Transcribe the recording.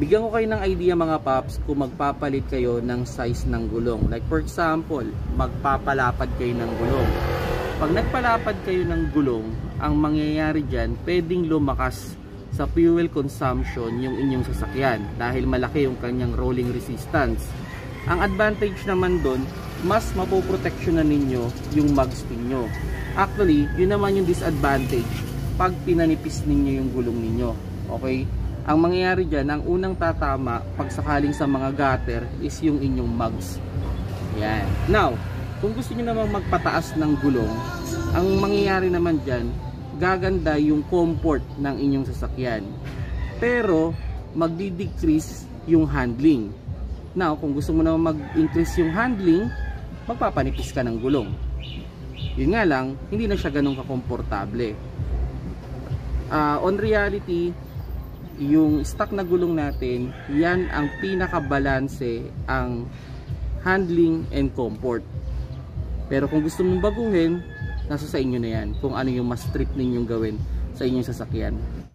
Bigyan ko kayo ng idea mga paps kung magpapalit kayo ng size ng gulong. Like for example, magpapalapad kayo ng gulong. Pag nagpalapad kayo ng gulong, ang mangyayari dyan, pwedeng lumakas sa fuel consumption yung inyong sasakyan dahil malaki yung kanyang rolling resistance. Ang advantage naman doon, mas mapoproteksyonan ninyo yung mags ninyo. Actually, yun naman yung disadvantage pag pinanipis ninyo yung gulong ninyo. Okay? Ang mangyayari dyan, ang unang tatama pag sakaling sa mga gutter is yung inyong mags. Yan. Now, kung gusto nyo namang magpataas ng gulong, ang mangyayari naman dyan, gaganda yung comfort ng inyong sasakyan. Pero, magdi-decrease yung handling. Now, kung gusto mo naman mag-increase yung handling, magpapanipis ka ng gulong. Yun nga lang, hindi na siya ganun kakomportable. On reality, yung stock na gulong natin, yan ang pinaka-balanse ang handling and comfort. Pero kung gusto mong baguhin, nasa sa inyo na yan kung ano yung mas trip ninyong gawin sa inyong sasakyan.